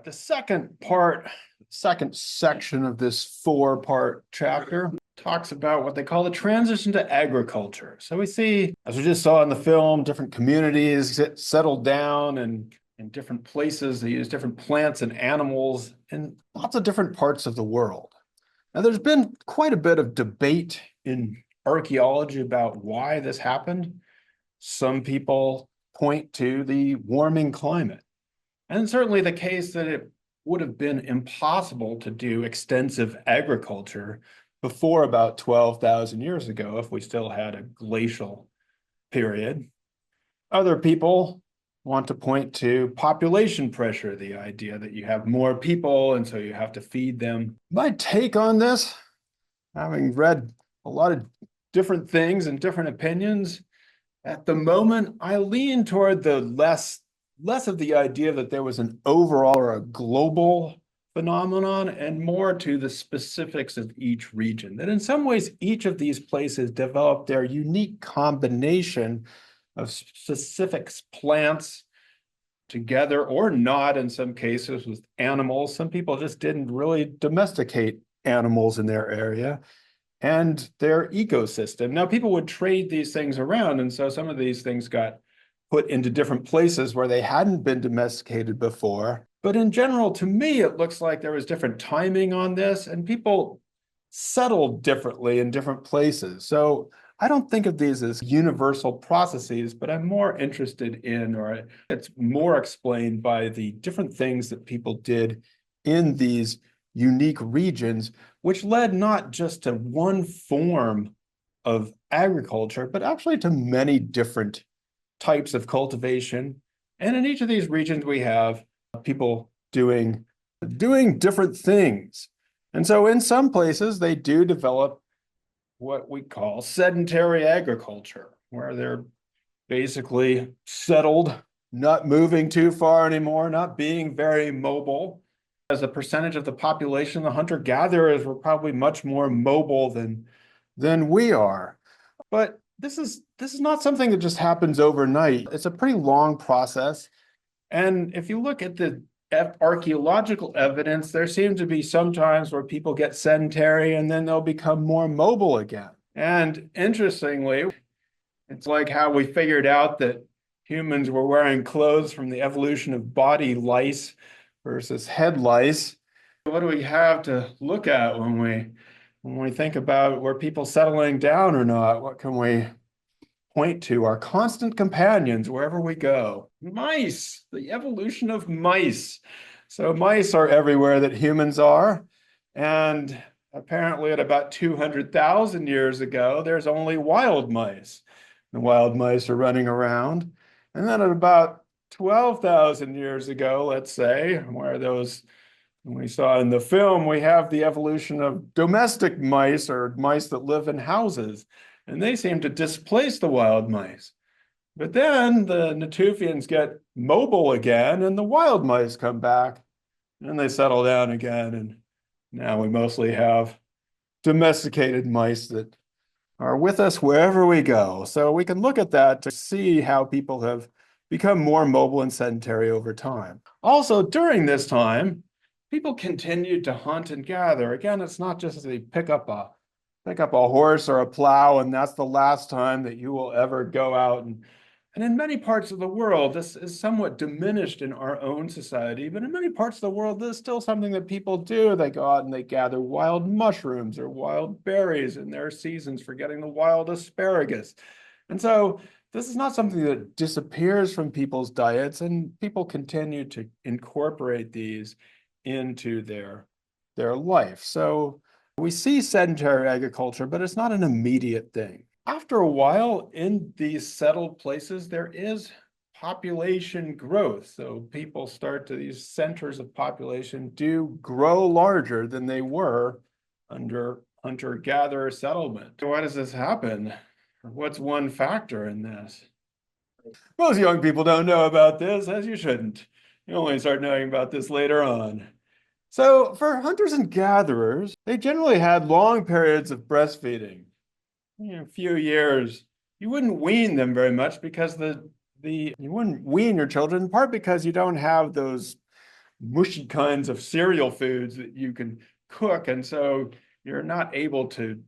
The second section of this four-part chapter talks about what they call the transition to agriculture. So we see, as we just saw in the film, different communities get settled down and in different places. They use different plants and animals in lots of different parts of the world. Now, there's been quite a bit of debate in archaeology about why this happened. Some people point to the warming climate. And certainly the case that it would have been impossible to do extensive agriculture before about 12,000 years ago if we still had a glacial period. Other people want to point to population pressure, the idea that you have more people and so you have to feed them. My take on this, having read a lot of different things and different opinions, at the moment, I lean toward the less of the idea that there was an overall or a global phenomenon and more to the specifics of each region. That in some ways, each of these places developed their unique combination of specific plants together or not in some cases with animals. Some people just didn't really domesticate animals in their area and their ecosystem. Now, people would trade these things around, and so some of these things got put into different places where they hadn't been domesticated before. But in general, to me, it looks like there was different timing on this, and people settled differently in different places. So I don't think of these as universal processes, but I'm more interested in, or it's more explained by the different things that people did in these unique regions, which led not just to one form of agriculture, but actually to many different types of cultivation. And in each of these regions, we have people doing different things. And so in some places, they do develop what we call sedentary agriculture, where they're basically settled, not moving too far anymore, not being very mobile. As a percentage of the population, the hunter-gatherers were probably much more mobile than we are. But this is not something that just happens overnight. It's a pretty long process. And if you look at the archaeological evidence, there seems to be some times where people get sedentary and then they'll become more mobile again. And interestingly, it's like how we figured out that humans were wearing clothes from the evolution of body lice versus head lice. What do we have to look at when we think about were people settling down or not? What can we point to? Our constant companions wherever we go. Mice, the evolution of mice. So mice are everywhere that humans are. And apparently at about 200,000 years ago, there's only wild mice. The wild mice are running around. And then at about 12,000 years ago, let's say, where those we saw in the film, we have the evolution of domestic mice or mice that live in houses, and they seem to displace the wild mice. But then the Natufians get mobile again, and the wild mice come back, and they settle down again, and now we mostly have domesticated mice that are with us wherever we go. So we can look at that to see how people have become more mobile and sedentary over time. Also, during this time, people continued to hunt and gather. Again, it's not just they pick up a horse or a plow, and that's the last time that you will ever go out. And in many parts of the world, this is somewhat diminished in our own society, but in many parts of the world, this is still something that people do. They go out and they gather wild mushrooms or wild berries in their seasons for getting the wild asparagus. And so this is not something that disappears from people's diets, and people continue to incorporate these into their life. So we see sedentary agriculture, but it's not an immediate thing. After a while, in these settled places, there is population growth. So people start to, these centers of population do grow larger than they were under hunter-gatherer settlement. So why does this happen? What's one factor in this? Most young people don't know about this, as you shouldn't. You only start knowing about this later on. So for hunters and gatherers, they generally had long periods of breastfeeding. A few years. You wouldn't wean them very much because you wouldn't wean your children, in part because you don't have those mushy kinds of cereal foods that you can cook. And so you're not able to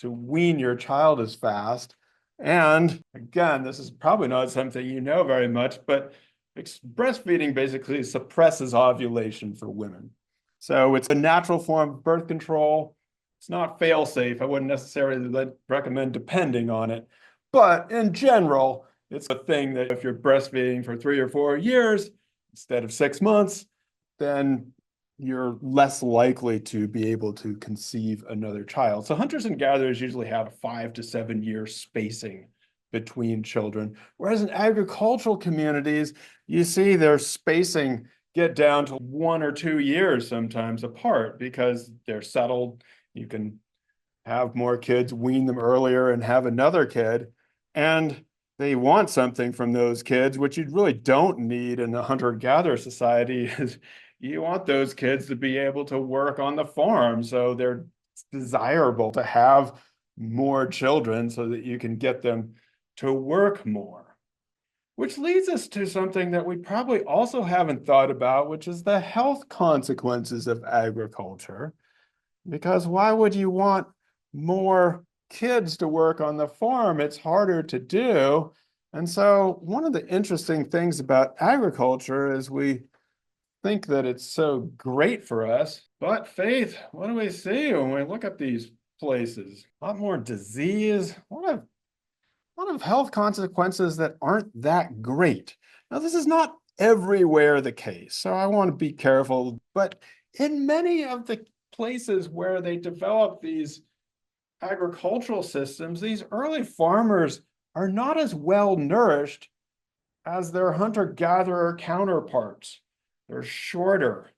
wean your child as fast. And again, this is probably not something you know very much, but breastfeeding basically suppresses ovulation for women. So it's a natural form of birth control. It's not fail-safe. I wouldn't necessarily recommend depending on it. But in general, it's a thing that if you're breastfeeding for 3 or 4 years instead of 6 months, then you're less likely to be able to conceive another child. So hunters and gatherers usually have a 5 to 7 year spacing between children, whereas in agricultural communities, you see their spacing get down to 1 or 2 years sometimes apart because they're settled. You can have more kids, wean them earlier, and have another kid. And they want something from those kids, which you really don't need in a hunter-gatherer society, is you want those kids to be able to work on the farm. So they're desirable to have more children so that you can get them to work more. Which leads us to something that we probably also haven't thought about, which is the health consequences of agriculture. Because why would you want more kids to work on the farm? It's harder to do. And so one of the interesting things about agriculture is we think that it's so great for us. But Faith, what do we see when we look at these places? A lot more disease, a lot of health consequences that aren't that great. Now, this is not everywhere the case, so I want to be careful. But in many of the places where they develop these agricultural systems, these early farmers are not as well nourished as their hunter-gatherer counterparts. They're shorter,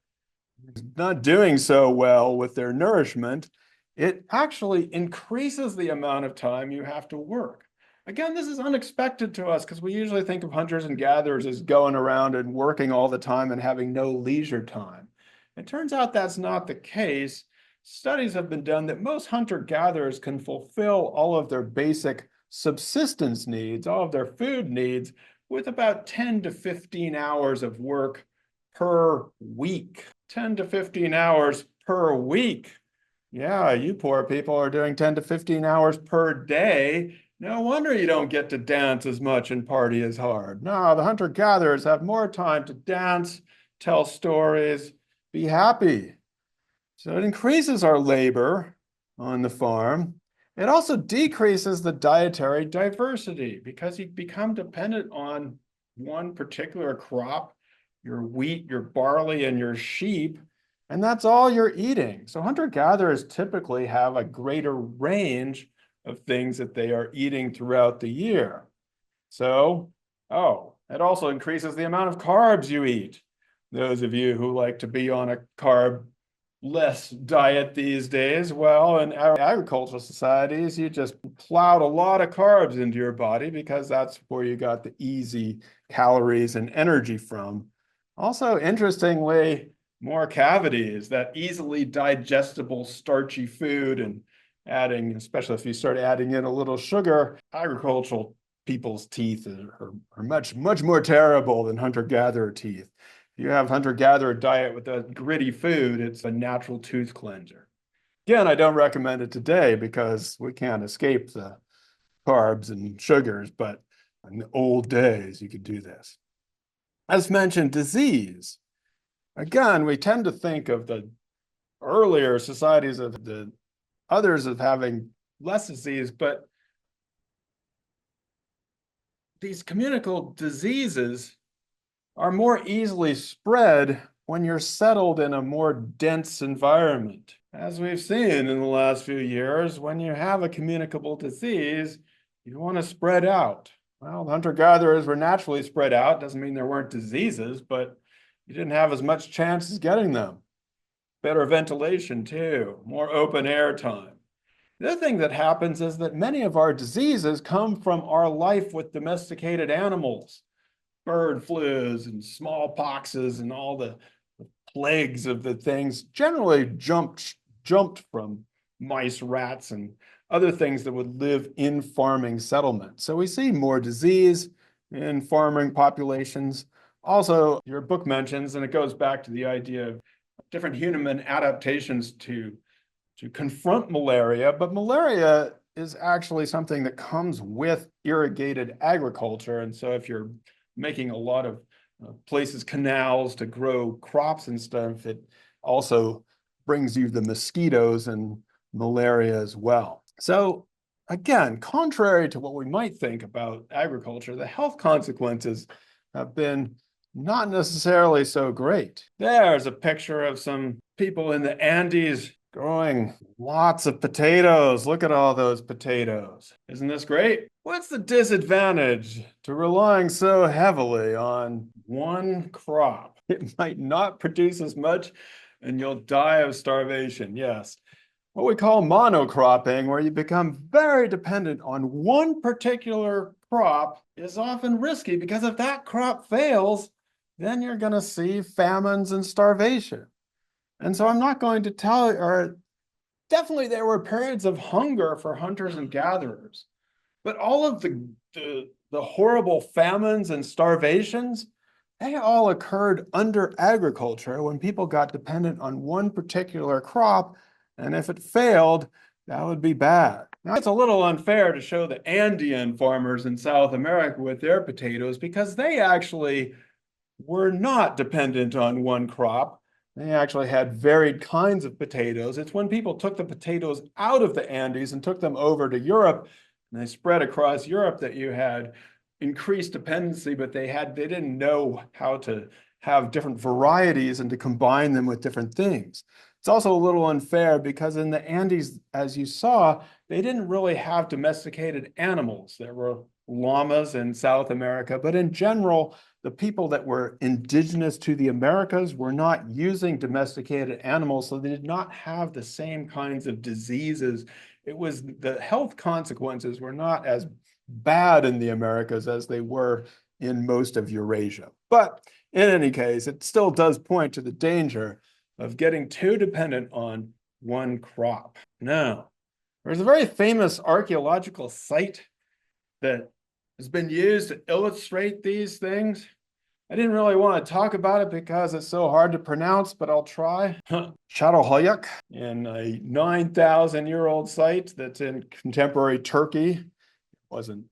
not doing so well with their nourishment. It actually increases the amount of time you have to work. Again, this is unexpected to us because we usually think of hunters and gatherers as going around and working all the time and having no leisure time. It turns out that's not the case. Studies have been done that most hunter-gatherers can fulfill all of their basic subsistence needs, all of their food needs, with about 10 to 15 hours of work per week. 10 to 15 hours per week. Yeah, you poor people are doing 10 to 15 hours per day. No wonder you don't get to dance as much and party as hard. No, the hunter-gatherers have more time to dance, tell stories, be happy. So it increases our labor on the farm. It also decreases the dietary diversity because you become dependent on one particular crop, your wheat, your barley, and your sheep, and that's all you're eating. So hunter-gatherers typically have a greater range of things that they are eating throughout the year. So, it also increases the amount of carbs you eat. Those of you who like to be on a carb less diet these days, well, in our agricultural societies, you just plowed a lot of carbs into your body because that's where you got the easy calories and energy from. Also, interestingly, more cavities, that easily digestible starchy food, and adding, especially if you start adding in a little sugar, agricultural people's teeth are much more terrible than hunter-gatherer teeth. If you have hunter-gatherer diet with a gritty food, it's a natural tooth cleanser. Again, I don't recommend it today because we can't escape the carbs and sugars, but in the old days, you could do this. As mentioned, disease. Again, we tend to think of the earlier societies of the others of having less disease, but these communicable diseases are more easily spread when you're settled in a more dense environment. As we've seen in the last few years, when you have a communicable disease, you want to spread out. Well, hunter-gatherers were naturally spread out. Doesn't mean there weren't diseases, but you didn't have as much chance as getting them. Better ventilation too, more open air time. The other thing that happens is that many of our diseases come from our life with domesticated animals. Bird flus and smallpoxes and all the plagues of the things generally jumped from mice, rats, and other things that would live in farming settlements. So we see more disease in farming populations, Also, your book mentions, and it goes back to the idea of different human adaptations to confront malaria, but malaria is actually something that comes with irrigated agriculture. And so if you're making a lot of places, canals to grow crops and stuff, it also brings you the mosquitoes and malaria as well. So again, contrary to what we might think about agriculture, the health consequences have been not necessarily so great. There's a picture of some people in the Andes growing lots of potatoes. Look at all those potatoes. Isn't this great? What's the disadvantage to relying so heavily on one crop? It might not produce as much and you'll die of starvation. Yes. What we call monocropping, where you become very dependent on one particular crop, is often risky because if that crop fails, then you're going to see famines and starvation. And so I'm not going to tell you, or definitely there were periods of hunger for hunters and gatherers, but all of the horrible famines and starvations, they all occurred under agriculture when people got dependent on one particular crop, and if it failed, that would be bad. Now, it's a little unfair to show the Andean farmers in South America with their potatoes because they actually were not dependent on one crop. They actually had varied kinds of potatoes. It's when people took the potatoes out of the Andes and took them over to Europe, and they spread across Europe, that you had increased dependency, but they didn't know how to have different varieties and to combine them with different things. It's also a little unfair because in the Andes, as you saw, they didn't really have domesticated animals. There were llamas in South America, but in general, the people that were indigenous to the Americas were not using domesticated animals, so they did not have the same kinds of diseases. It was the health consequences were not as bad in the Americas as they were in most of Eurasia. But in any case, it still does point to the danger of getting too dependent on one crop. Now, there's a very famous archaeological site that has been used to illustrate these things. I didn't really want to talk about it because it's so hard to pronounce, but I'll try. Hoak, in a 9,000-year-old site that's in contemporary Turkey. It wasn't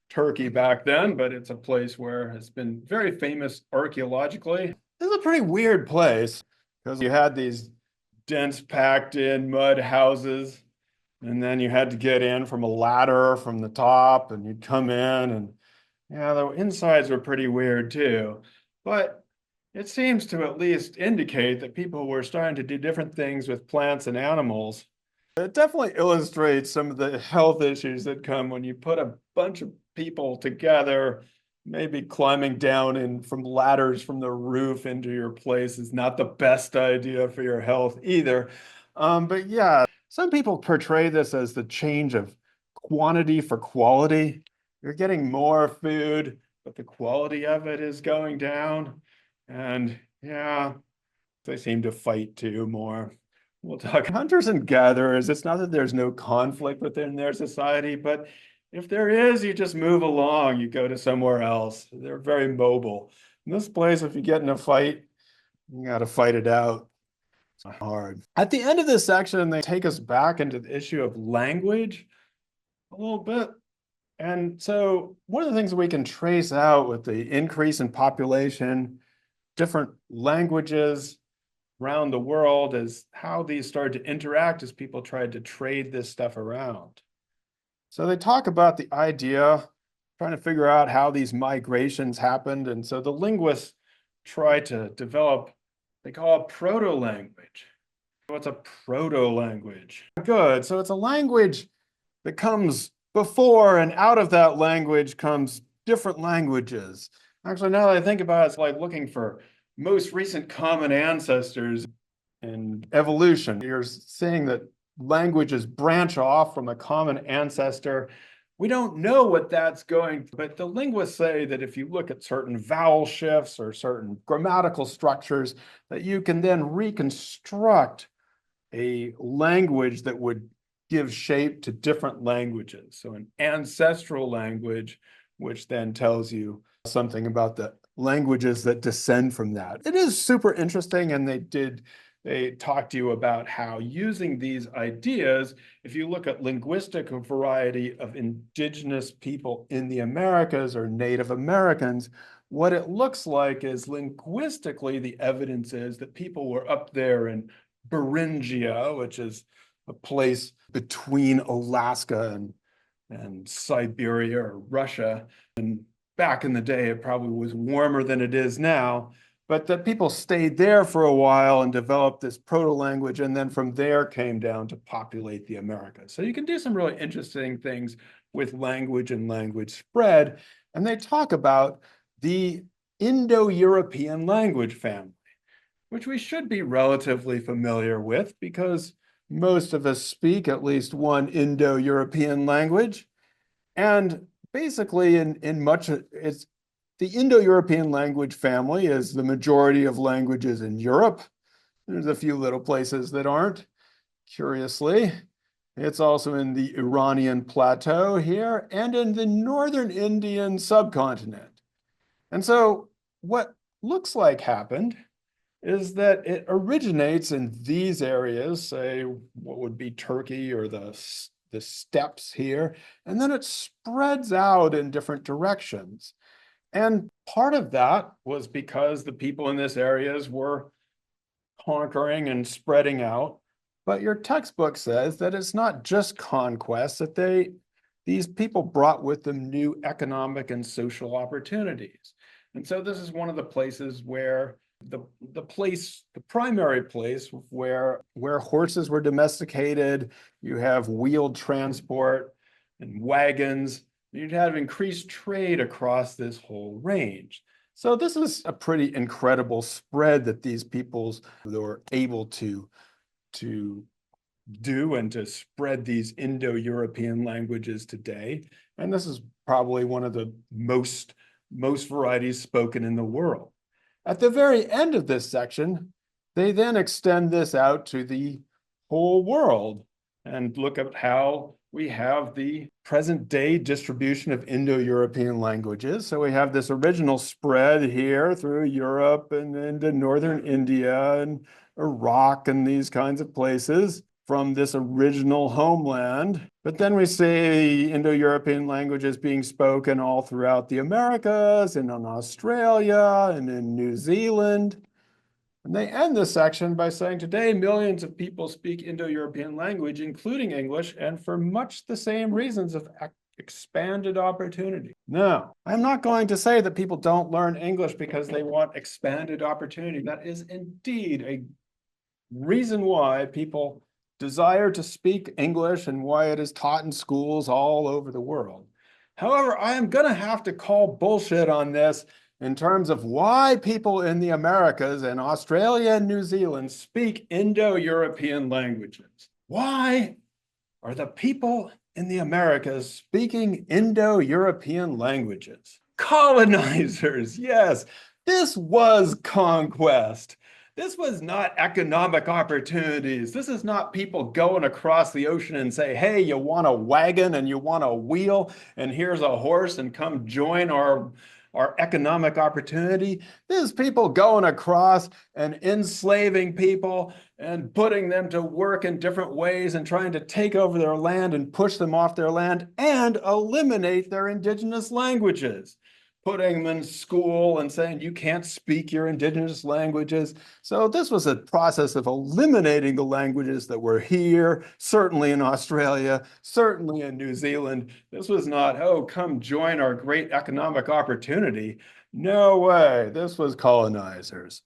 Turkey back then, but it's a place where it's been very famous archaeologically. This is a pretty weird place because you had these dense packed in mud houses, and then you had to get in from a ladder from the top, and you'd come in, and yeah, the insides were pretty weird too. But it seems to at least indicate that people were starting to do different things with plants and animals. It definitely illustrates some of the health issues that come when you put a bunch of people together. Maybe climbing down in from ladders from the roof into your place is not the best idea for your health either. But yeah, some people portray this as the change of quantity for quality. You're getting more food, but the quality of it is going down. And yeah, they seem to fight too more. We'll talk hunters and gatherers. It's not that there's no conflict within their society, but if there is, you just move along. You go to somewhere else. They're very mobile. In this place, if you get in a fight, you got to fight it out. It's hard. At the end of this section, they take us back into the issue of language a little bit. And so one of the things we can trace out with the increase in population, different languages around the world, is how these started to interact as people tried to trade this stuff around. So they talk about the idea, trying to figure out how these migrations happened. And so the linguists try to develop, they call it proto-language. What's a proto-language? Good. So it's a language that comes before, and out of that language comes different languages. Actually, now that I think about it, it's like looking for most recent common ancestors in evolution. You're seeing that languages branch off from a common ancestor. We don't know what that's going to, but the linguists say that if you look at certain vowel shifts or certain grammatical structures, that you can then reconstruct a language that would give shape to different languages. So an ancestral language, which then tells you something about the languages that descend from that. It is super interesting, and they talk to you about how using these ideas, if you look at linguistic variety of indigenous people in the Americas or Native Americans, what it looks like is linguistically, the evidence is that people were up there in Beringia, which is a place between Alaska and Siberia or Russia. And back in the day, it probably was warmer than it is now, but that people stayed there for a while and developed this proto-language, and then from there came down to populate the Americas. So you can do some really interesting things with language and language spread. And they talk about the Indo-European language family, which we should be relatively familiar with because most of us speak at least one Indo-European language. And basically in much, it's the Indo-European language family is the majority of languages in Europe. There's a few little places that aren't, curiously. It's also in the Iranian plateau here and in the northern Indian subcontinent. And so what looks like happened is that it originates in these areas, say what would be Turkey or the steppes here, and then it spreads out in different directions. And part of that was because the people in these areas were conquering and spreading out. But your textbook says that it's not just conquest, that these people brought with them new economic and social opportunities. And so this is one of the places where the primary place where horses were domesticated, you have wheeled transport and wagons, you'd have increased trade across this whole range. So this is a pretty incredible spread that these peoples were able to do and to spread these Indo-European languages today. And this is probably one of the most varieties spoken in the world. At the very end of this section, they then extend this out to the whole world and look at how we have the present day distribution of Indo-European languages. So we have this original spread here through Europe and into northern India and Iraq and these kinds of places from this original homeland. But then we see Indo-European languages being spoken all throughout the Americas and in Australia and in New Zealand. And they end this section by saying, today, millions of people speak Indo-European language, including English, and for much the same reasons of expanded opportunity. Now, I'm not going to say that people don't learn English because they want expanded opportunity. That is indeed a reason why people desire to speak English and why it is taught in schools all over the world. However, I am going to have to call bullshit on this in terms of why people in the Americas and Australia and New Zealand speak Indo-European languages. Why are the people in the Americas speaking Indo-European languages? Colonizers, yes, this was conquest. This was not economic opportunities. This is not people going across the ocean and say, hey, you want a wagon and you want a wheel and here's a horse and come join our economic opportunity. This is people going across and enslaving people and putting them to work in different ways and trying to take over their land and push them off their land and eliminate their indigenous languages. Putting them in school and saying you can't speak your indigenous languages. So this was a process of eliminating the languages that were here, certainly in Australia, certainly in New Zealand. This was not, oh, come join our great economic opportunity. No way, this was colonizers.